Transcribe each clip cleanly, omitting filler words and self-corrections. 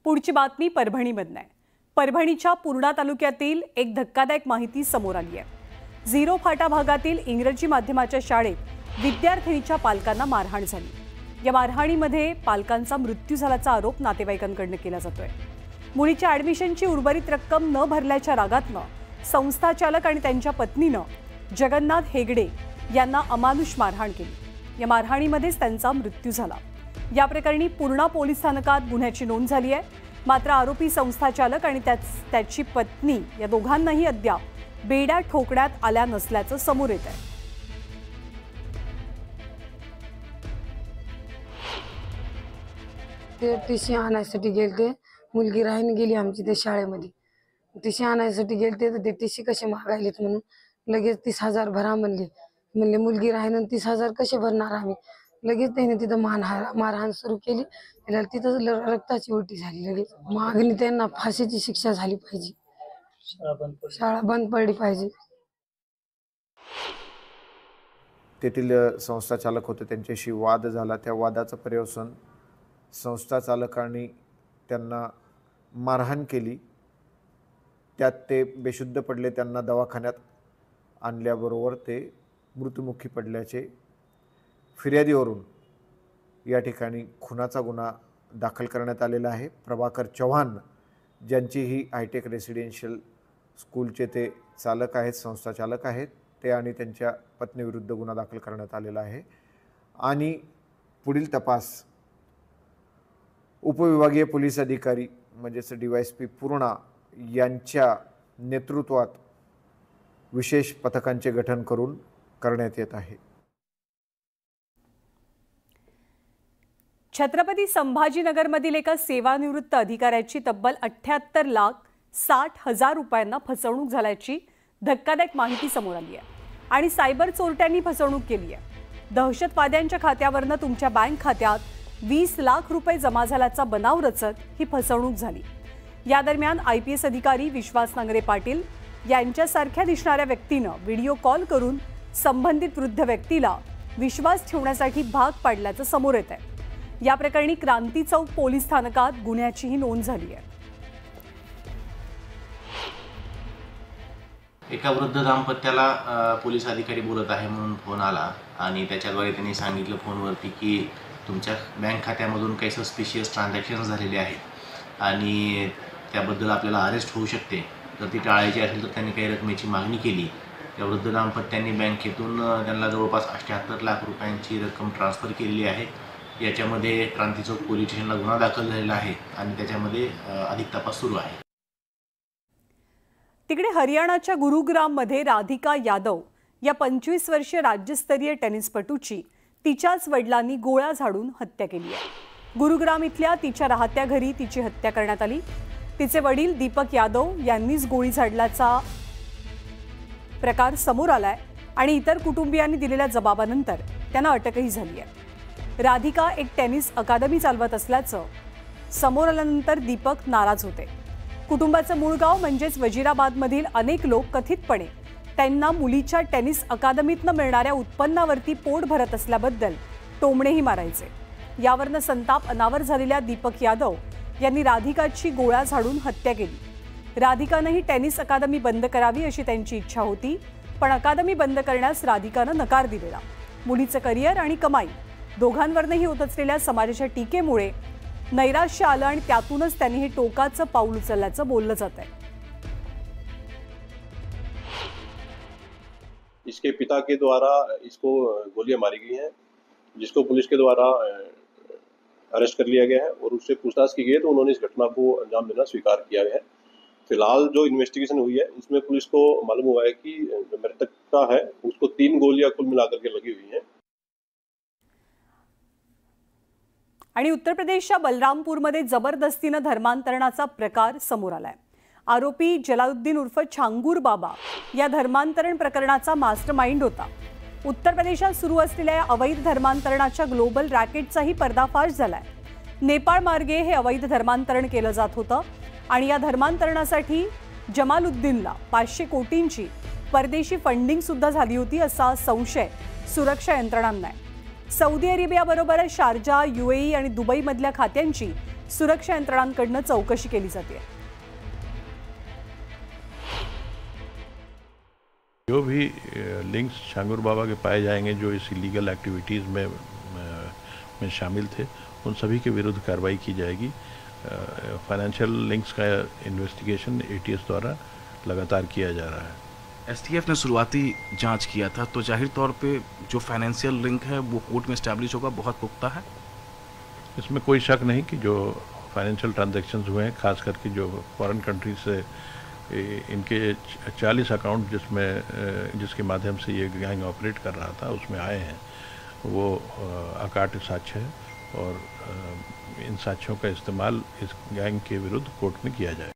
पुढची बातमी परभणीमधून आहे। परभणीच्या पूर्णा तालुक्यातील एक धक्कादायक माहिती समोर आली आहे। झिरो फाटा भागातील इंग्रजी माध्यमाच्या शाळेत विद्यार्थिनीच्या पालकांना मारहाण झाली। या मारहाणीमध्ये पालकांचा मृत्यू झाल्याचा आरोप नातेवाईकांकडून केला जातोय। मुलीच्या ॲडमिशनची उर्वरित रक्कम न भरल्याच्या रागातनं संस्था चालक आणि त्यांच्या पत्नीनं जगन्नाथ हेगडे यांना अमानुष मारहाण केली। या मारहाणीमध्येच त्यांचा मृत्यू झाला। या प्रकरणी पूर्णा पोलीस स्थानकात गुन्ह्याची नोंद झाली आहे। मात्र आरोपी संस्था चालक आणि त्याची पत्नी या दोघांनाही अद्याप बेड्या ठोकण्यात आल्या नसल्याचं समोर येत आहे। ते टीसी आणायसाठी गेलते, मुलगी राहीन गेली आमची त्या शाळेमध्ये। टीसी आणायसाठी गेलते तर ते टीसी कसे मागायलेत म्हणून लगेच 30,000 भरा म्हणले मुलगी राहीन आणि 30,000 कसे भरणार आम्ही। लगेच त्याने तिथं मारहाण सुरू केली। त्याला तिथं रक्ताची उलटी झाली। लगेच मागणी त्यांना फाशीची शिक्षा झाली पाहिजे, शाळा बंद पडली पाहिजे। तेथील संस्था चालक होते, त्यांच्याशी वाद झाला। त्या वादाचं पर्यवसन संस्था चालकांनी त्यांना मारहाण केली। त्यात ते बेशुद्ध पडले। त्यांना दवाखान्यात आणल्याबरोबर ते मृत्युमुखी पडल्याचे फिर्यादीवरून या ठिकाणी खुनाचा गुन्हा दाखल करण्यात आलेला आहे। प्रभाकर चव्हाण ज्यांची ही हायटेक रेसिडेन्शियल स्कूलचे ते चालक आहेत, संस्था चालक आहेत, ते आणि त्यांच्या पत्नीविरुद्ध गुन्हा दाखल करण्यात आलेला आहे आणि पुढील तपास उपविभागीय पोलीस अधिकारी म्हणजेच DYSP पूर्णा यांच्या नेतृत्वात विशेष पथकांचे गठन करून करण्यात येत आहे। छत्रपती संभाजीनगरमधील एका सेवानिवृत्त अधिकाऱ्याची तब्बल 78,60,000 रुपयांना फसवणूक झाल्याची धक्कादायक माहिती समोर आली आहे आणि सायबर चोरट्यांनी फसवणूक केली आहे। दहशतवाद्यांच्या खात्यावरनं तुमच्या बँक खात्यात 20 लाख रुपये जमा झाल्याचा बनाव रचत ही फसवणूक झाली। या दरम्यान IPS अधिकारी विश्वास नांगरे पाटील यांच्यासारख्या दिसणाऱ्या व्यक्तीनं व्हिडिओ कॉल करून संबंधित वृद्ध व्यक्तीला विश्वास ठेवण्यासाठी भाग पाडल्याचं समोर येत आहे। या प्रकरणी क्रांती चौक पोलीस स्थानकात गुन्ह्याचीही नोंद झाली आहे। एका वृद्ध दाम्पत्याला पोलीस अधिकारी बोलत आहे म्हणून फोन आला आणि त्याच्याद्वारे त्यांनी सांगितलं फोनवरती की तुमच्या बँक खात्यामधून काही सस्पिशियस ट्रान्झॅक्शन्स झालेले आहेत आणि त्याबद्दल आपल्याला अरेस्ट होऊ शकते। जर ती टाळायची असेल तर त्यांनी काही रकमेची मागणी केली। त्या वृद्ध दाम्पत्यांनी बँकेतून त्यांना जवळपास 78 लाख रुपयांची रक्कम ट्रान्सफर केलेली आहे। याच्यामध्ये क्रांती चौक पोलीस स्टेशनला गुन्हा दाखल झालेला आहे आणि त्याच्यामध्ये अधिक तपास सुरू आहे। तिकडे हरियाणाच्या गुरुग्राममध्ये राधिका यादव या 25 वर्षीय राज्यस्तरीय टेनिसपटूची तिच्याच वडिलांनी गोळ्या झाडून हत्या केली आहे। गुरुग्राम इथल्या तिच्या राहत्या घरी तिची हत्या करण्यात आली। तिचे वडील दीपक यादव यांनीच गोळी झाडल्याचा प्रकार समोर आलाय आणि इतर कुटुंबियांनी दिलेल्या जबाबानंतर त्यांना अटकही झाली आहे। राधिका एक टेनिस अकादमी चालवत असल्याचं समोर आल्यानंतर दीपक नाराज होते। कुटुंबाचं मूळ गाव म्हणजेच वजीराबादमधील अनेक लोक कथितपणे त्यांना मुलीच्या टेनिस अकादमीतनं मिळणाऱ्या उत्पन्नावरती पोट भरत असल्याबद्दल टोमणेही मारायचे। यावरनं संताप अनावर झालेल्या दीपक यादव यांनी राधिकाची गोळ्या झाडून हत्या केली। राधिकानंही टेनिस अकादमी बंद करावी अशी त्यांची इच्छा होती, पण अकादमी बंद करण्यास राधिकानं नकार दिलेला। मुलीचं करिअर आणि कमाई दोघांवरही होत असलेल्या समाजाच्या टीकेमुळे नैराश्य आलं आणि त्यातूनच त्यांनी हे टोकाचं पाऊल उचलल्याचं बोललं जात आहे। इसके पिता के द्वारा इसको गोलियां मारी गई हैं, जिसको पुलिस के द्वारा अरेस्ट कर लिया गया है और उससे पूछताछ की गई है तो उन्होंने इस घटना को अंजाम देना स्वीकार किया है। फिलहाल जो इन्वेस्टिगेशन हुई है उसमें पुलिस को मालूम हुआ है कि जो मृतक का है उसको 3 गोलियां कुल मिलाकर के लगी हुई हैं। आणि उत्तर प्रदेशच्या बलरामपूरमध्ये जबरदस्तीनं धर्मांतरणाचा प्रकार समोर आलाय। आरोपी जलालुद्दीन उर्फ छांगूर बाबा या धर्मांतरण प्रकरणाचा मास्टरमाइंड होता। उत्तर प्रदेशात सुरू असलेल्या या अवैध धर्मांतरणाच्या ग्लोबल रॅकेटचाही पर्दाफाश झालाय। नेपाळ मार्गे हे अवैध धर्मांतरण केलं जात होतं आणि या धर्मांतरणासाठी जमालुद्दीनला 500 कोटींची परदेशी फंडिंग सुद्धा झाली होती असा संशय सुरक्षा यंत्रणांना आहे। सौदी अरेबियाबरोबर शारजा, UAE आणि दुबईमधल्या खात्यांची सुरक्षा यंत्रणांकडनं चौकशी केली जाते। जो भी लिंक्स छांगुर बाबा के पाए जाएंगे जो इस इलीगल एक्टिविटीज़ में शामिल थे, उन सभी के विरुद्ध कार्रवाई की जाएगी। फाइनेंशियल लिंक्स का इन्वेस्टिगेशन ATS द्वारा लगातार किया जा रहा है। STF ने शुरुआती जांच किया था, तो जाहिर तौर पे जो फाइनेंशियल लिंक है वो कोर्ट में इस्टेब्लिश होगा, बहुत पुख्ता है। इसमें कोई शक नहीं कि जो फाइनेंशियल ट्रांजैक्शंस हुए हैं, खास करके जो फॉरेन कंट्रीज से इनके 40 अकाउंट जिसके माध्यम से ये गैंग ऑपरेट कर रहा था उसमें आए हैं, वो अकाट साक्ष्य है और इन साक्ष्यों का इस्तेमाल इस गैंग के विरुद्ध कोर्ट में किया जाए।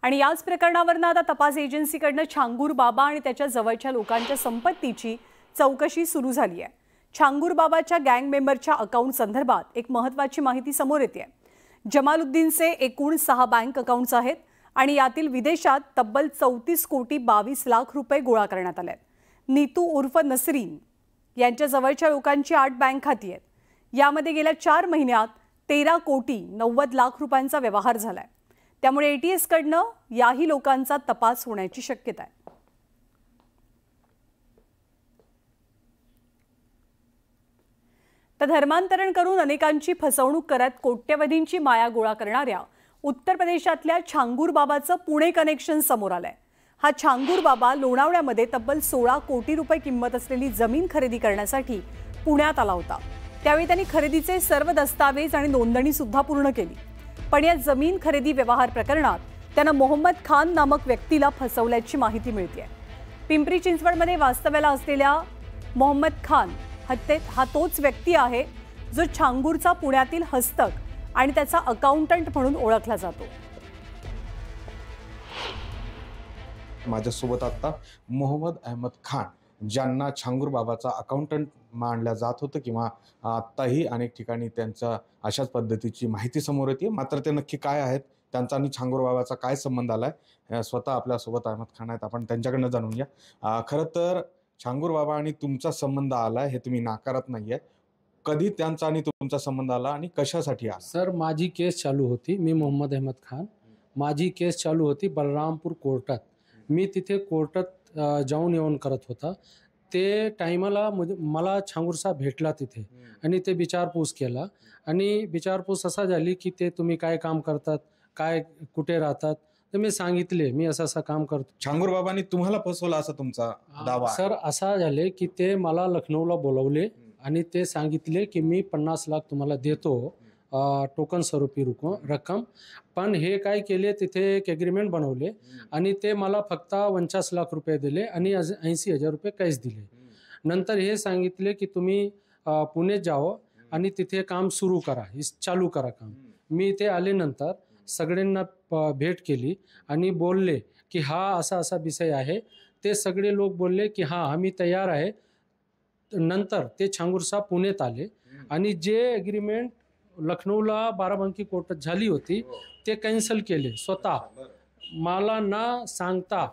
आणि याच प्रकरणावरनं आता तपास एजन्सीकडनं छांगूर बाबा आणि त्याच्या जवळच्या लोकांच्या संपत्तीची चौकशी सुरू झाली आहे। छांगूर बाबाच्या गँग मेंबरच्या अकाउंट संदर्भात एक महत्त्वाची माहिती समोर येते आहे। जमालुद्दीनचे एकूण 6 बँक अकाउंट्स आहेत आणि यातील विदेशात तब्बल 34 कोटी 22 लाख रुपये गोळा करण्यात आले आहेत। नीतू उर्फ नसरीन यांच्या जवळच्या लोकांची 8 बँक खाती आहेत। यामध्ये गेल्या 4 महिन्यात 13 कोटी 90 लाख रुपयांचा व्यवहार झालाय। त्यामुळे ATS कडनं याही लोकांचा तपास होण्याची शक्यता आहे। तर धर्मांतरण करून अनेकांची फसवणूक करत कोट्यवधींची माया गोळा करणाऱ्या उत्तर प्रदेशातल्या छांगूर बाबाचं पुणे कनेक्शन समोर आलंय। हा छांगूर बाबा लोणावळ्यामध्ये तब्बल 16 कोटी रुपये किंमत असलेली जमीन खरेदी करण्यासाठी पुण्यात आला होता। त्यावेळी त्यांनी खरेदीचे सर्व दस्तावेज आणि नोंदणी सुद्धा पूर्ण केली। पण या जमीन खरेदी व्यवहार प्रकरणात त्यानं मोहम्मद खान नामक व्यक्तीला फसवल्याची माहिती मिळते। पिंपरी चिंचवडमध्ये वास्तव्याला असलेल्या मोहम्मद खान हा तोच व्यक्ती आहे जो छांगूरचा पुण्यातील हस्तक आणि त्याचा अकाउंटंट म्हणून ओळखला जातो। माझ्यासोबत आता मोहम्मद अहमद खान ज्यांना छांगूर बाबाचा अकाउंटंट मानलं जात होतं किंवा आत्ताही अनेक ठिकाणी त्यांच्या अशाच पद्धतीची माहिती समोर येते। मात्र ते नक्की काय आहेत, त्यांचा आणि छांगूर बाबाचा काय संबंध आलाय, स्वतः आपल्यासोबत अहमद खान आहेत, आपण त्यांच्याकडनं जाणून घ्या। खरं तर छांगूर बाबा आणि तुमचा संबंध आलाय हे तुम्ही नाकारत नाहीये, कधी त्यांचा आणि तुमचा संबंध आला आणि कशासाठी आला? सर, माझी केस चालू होती, मी मोहम्मद अहमद खान, माझी केस चालू होती बलरामपूर कोर्टात। मी तिथे कोर्टात जाऊन येऊन करत होता। ते टायमाला मला छांगूर साहेब भेटला तिथे आणि ते विचारपूस केला आणि विचारपूस असा झाली की ते तुम्ही काय काम करतात, काय कुठे राहतात, तर मी सांगितले मी असं काम करतो। छांगूर बाबांनी तुम्हाला फसवलं असं तुमचा दावा? सर, असा झाले की ते मला लखनौला बोलवले आणि ते सांगितले की मी 50 लाख तुम्हाला देतो टोकन स्वरूपी रक्कम। पण हे काय केले, तिथे एक एग्रीमेंट बनवले आणि ते मला फक्त 49 लाख रुपये दिले आणि 80,000 रुपये कॅश दिले। नंतर हे सांगितले की तुम्ही पुण्यात जाओ आणि तिथे काम सुरू करा, चालू करा काम। मी इथे आल्यानंतर सगळ्यांना भेट केली आणि बोलले की हा असा विषय आहे। ते सगळे लोक बोलले की हां आम्ही तयार आहे। नंतर ते छांगूर साहेब पुण्यात आले आणि जे एग्रीमेंट लखनौला बाराबंकी कोर्टात झाली होती ते कॅन्सल केले स्वतः, मला न सांगता।